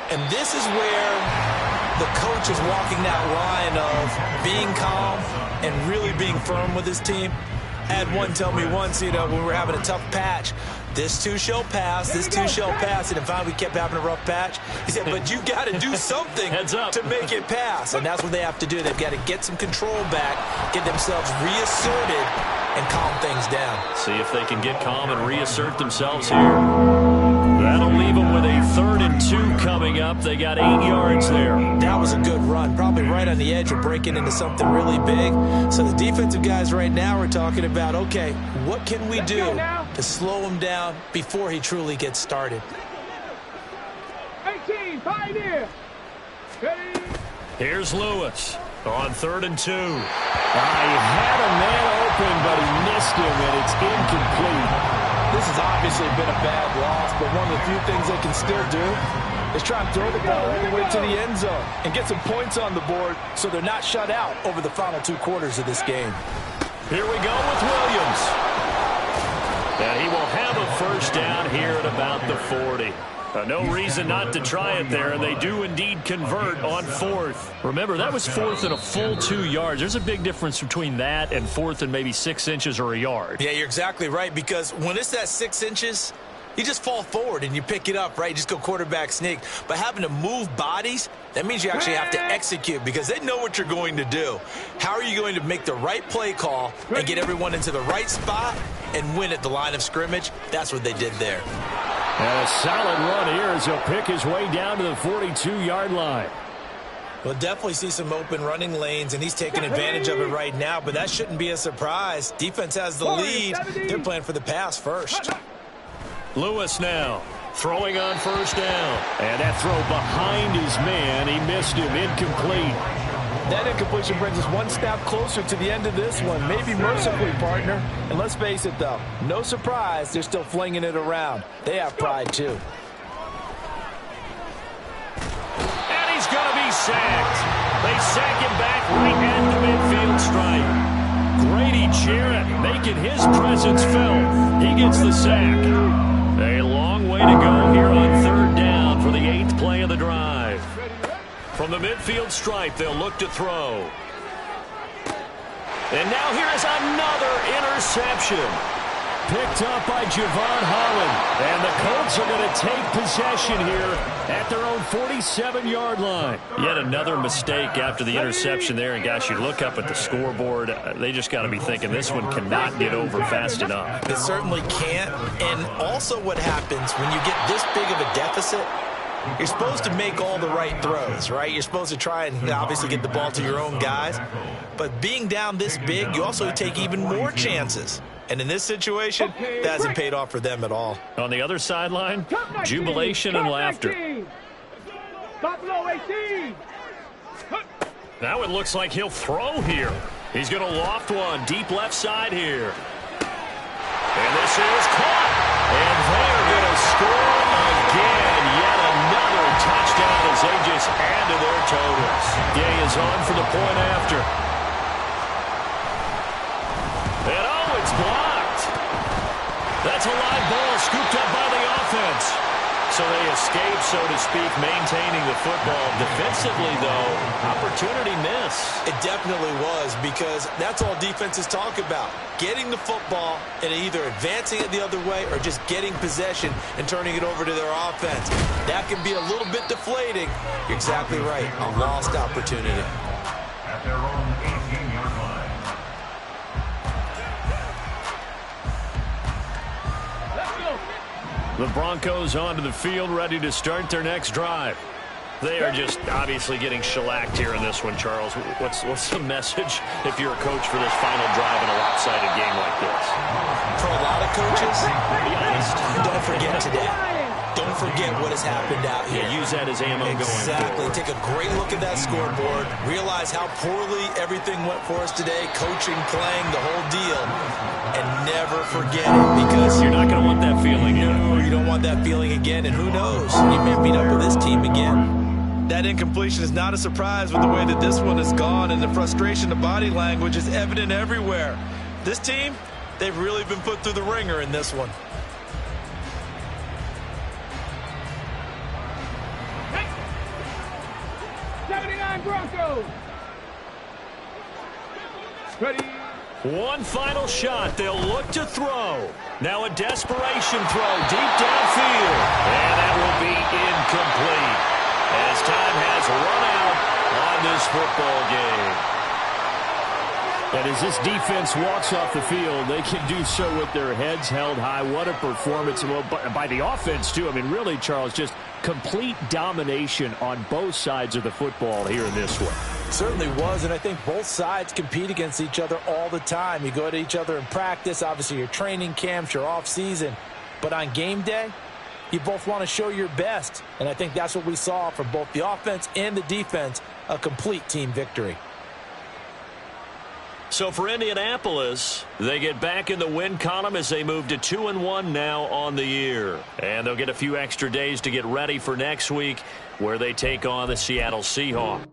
And this is where the coach is walking that line of being calm and really being firm with his team. I had one tell me once, when we were having a tough patch, this too shall pass, this too shall pass. And finally we kept having a rough patch. He said, but you got to do something to make it pass. And that's what they have to do. They've got to get some control back, get themselves reasserted, and calm things down. See if they can get calm and reassert themselves here. That'll leave them with a 3rd and 2 coming up. They got 8 yards there. That was a good run, probably right on the edge of breaking into something really big. So the defensive guys right now are talking about, okay, what can we do to slow him down before he truly gets started? 18, pioneer. Ready? Here's Lewis on 3rd and 2. He had a man open, but he missed him, and it's incomplete. This has obviously been a bad loss, but one of the few things they can still do is try and throw the ball all the way to the end zone and get some points on the board so they're not shut out over the final 2 quarters of this game. Here we go with Williams. And he will have a first down here at about the 40. No reason not to try it there, and they do indeed convert on 4th. Remember, that was 4th and a full 2 yards. There's a big difference between that and 4th and maybe 6 inches or a yard. Yeah, you're exactly right, because when it's that 6 inches, you just fall forward and you pick it up, right? You just go quarterback sneak. But having to move bodies, that means you actually have to execute because they know what you're going to do. How are you going to make the right play call and get everyone into the right spot and win at the line of scrimmage? That's what they did there. And a solid run here as he'll pick his way down to the 42-yard line. We'll definitely see some open running lanes, and he's taking advantage of it right now, but that shouldn't be a surprise. Defense has the lead. They're playing for the pass first. Lewis now throwing on 1st down. And that throw behind his man. He missed him. Incomplete. That incompletion brings us one step closer to the end of this one. Maybe mercifully, partner. And let's face it, though. No surprise, they're still flinging it around. They have pride, too. And he's going to be sacked. They sack him back right at the midfield stripe. Grady Jarrett making his presence felt. He gets the sack. A long way to go here on 3rd down for the 8th play of the drive. From the midfield stripe, they'll look to throw. And now here is another interception. Picked up by Javon Holland. And the Colts are going to take possession here at their own 47-yard line. Yet another mistake after the interception there. And, gosh, you look up at the scoreboard. They just got to be thinking this one cannot get over fast enough. It certainly can't. And also what happens when you get this big of a deficit, you're supposed to make all the right throws, right? You're supposed to try and obviously get the ball to your own guys. But being down this big, you also take even more chances. And in this situation, that hasn't paid off for them at all. On the other sideline, jubilation and laughter. Now it looks like he'll throw here. He's going to loft one deep left side here. And this is caught. And they're going to score again. Yet another touchdown as they just add to their totals. Gay is on for the point after. And oh, it's blocked. That's a live ball scooped up by the offense. So they escape, so to speak, maintaining the football. Defensively, though, opportunity miss. It definitely was, because that's all defenses talk about. Getting the football and either advancing it the other way or just getting possession and turning it over to their offense. That can be a little bit deflating. You're exactly right. A lost opportunity. At their own 18-yard line. The Broncos onto the field, ready to start their next drive. They are just obviously getting shellacked here in this one, Charles. What's the message if you're a coach for this final drive in a lopsided game like this? For a lot of coaches, be honest, don't forget today. Don't forget what has happened out here. Yeah, use that as ammo going forward. Exactly. Take a great look at that scoreboard. Realize how poorly everything went for us today. Coaching, playing, the whole deal. And never forget it, because you're not going to want that feeling. No, you don't want that feeling again. And who knows? You may meet up with this team again. That incompletion is not a surprise with the way that this one has gone, and the frustration, the body language is evident everywhere. This team, they've really been put through the ringer in this one. Hey! 79 Broncos. Ready. One final shot. They'll look to throw. Now a desperation throw deep downfield. And that will be incomplete, as time has run out on this football game. And as this defense walks off the field, they can do so with their heads held high. What a performance by the offense, too. I mean, really, Charles, just complete domination on both sides of the football here in this one. Certainly was, and I think both sides compete against each other all the time. You go to each other in practice, obviously your training camps, your off-season. But on game day, you both want to show your best, and I think that's what we saw from both the offense and the defense, a complete team victory. So for Indianapolis, they get back in the win column as they move to 2-1 now on the year. And they'll get a few extra days to get ready for next week, where they take on the Seattle Seahawks.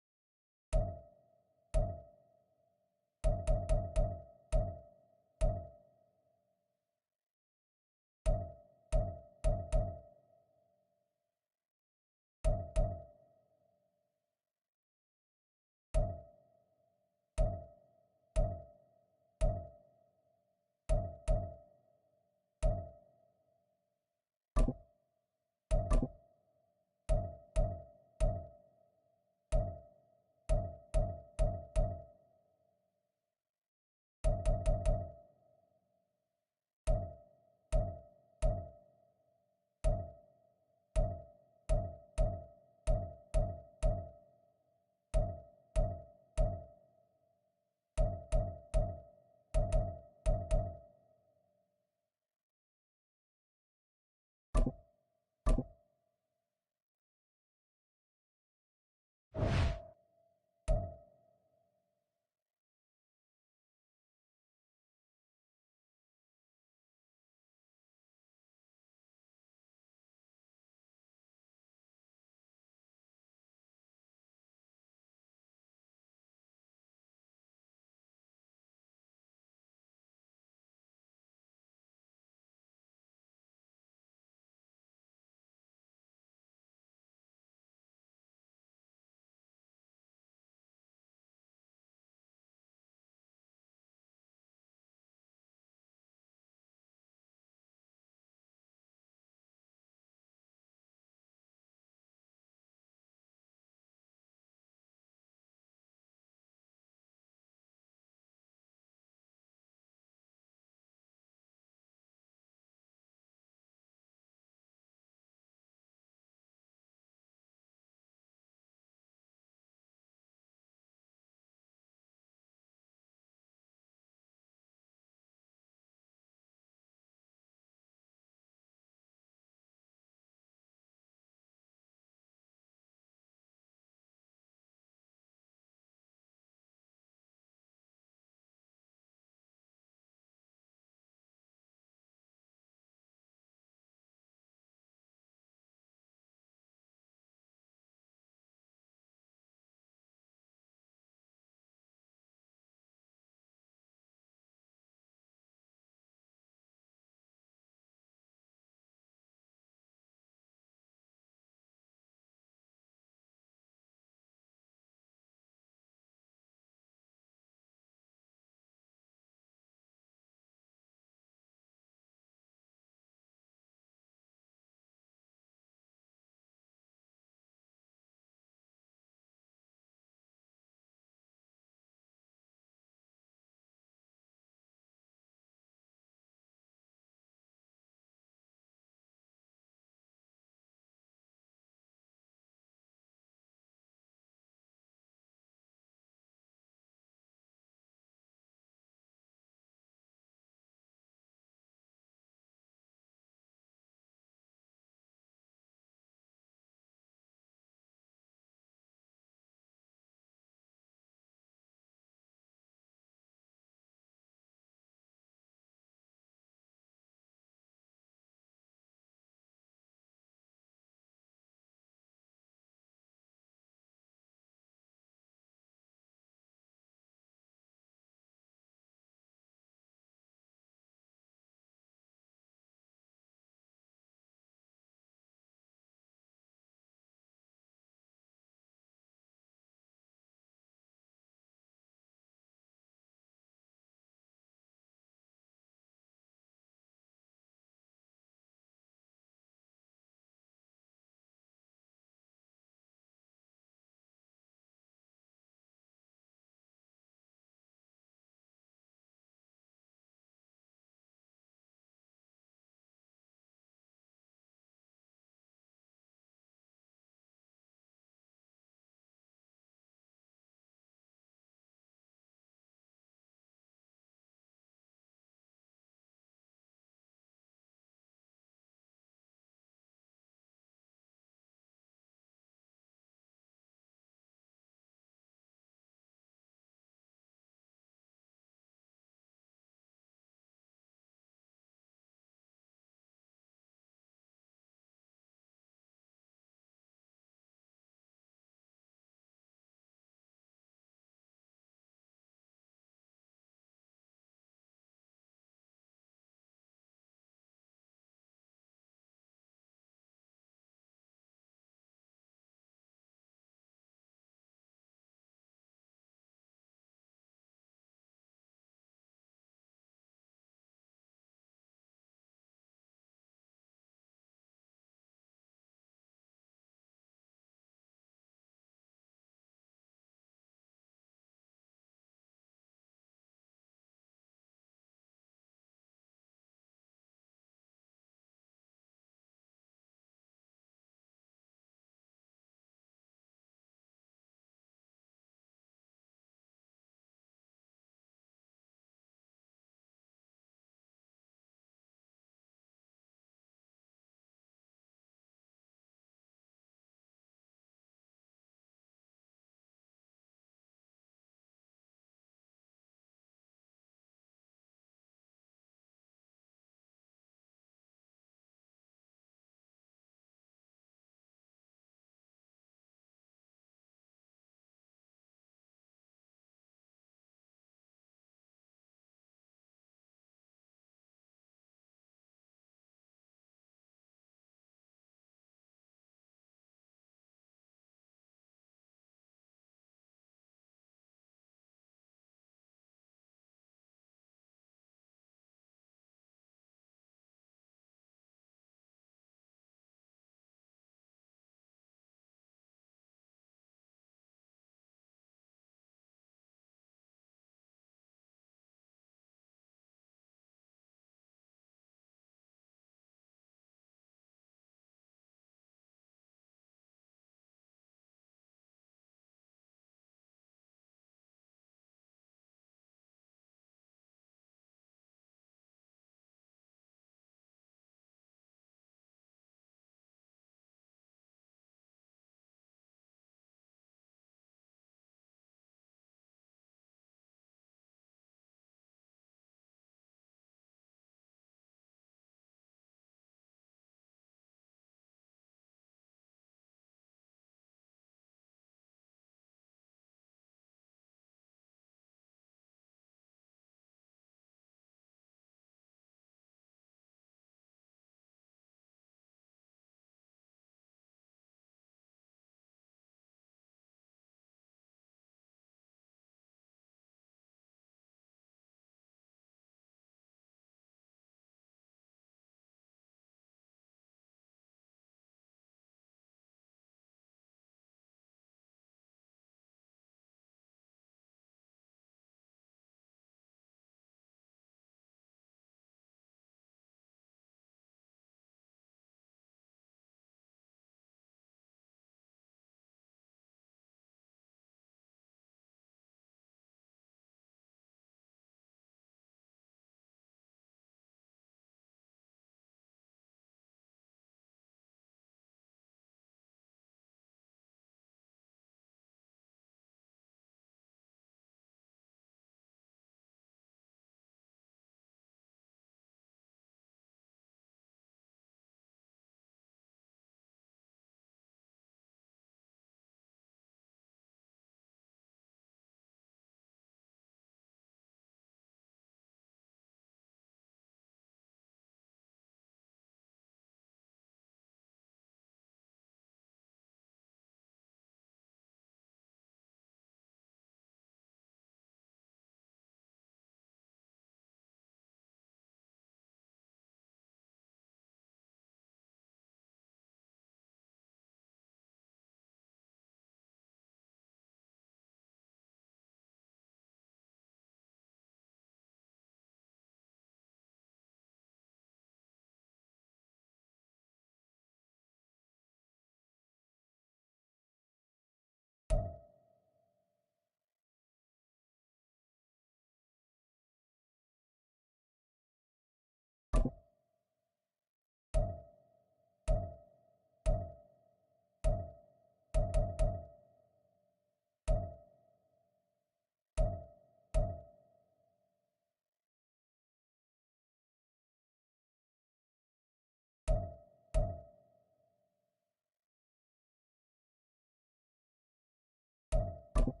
Thank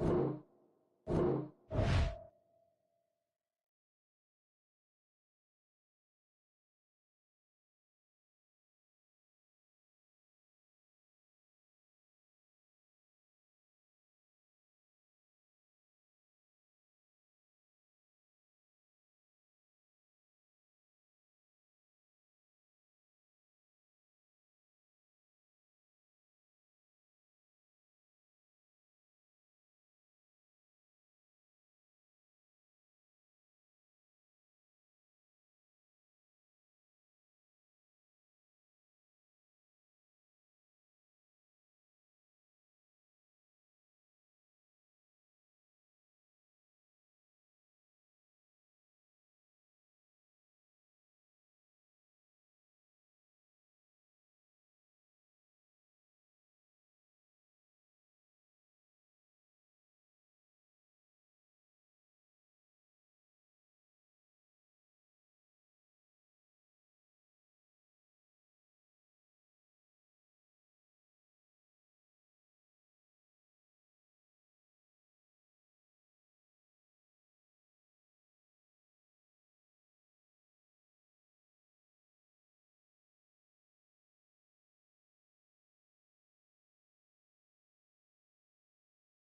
you.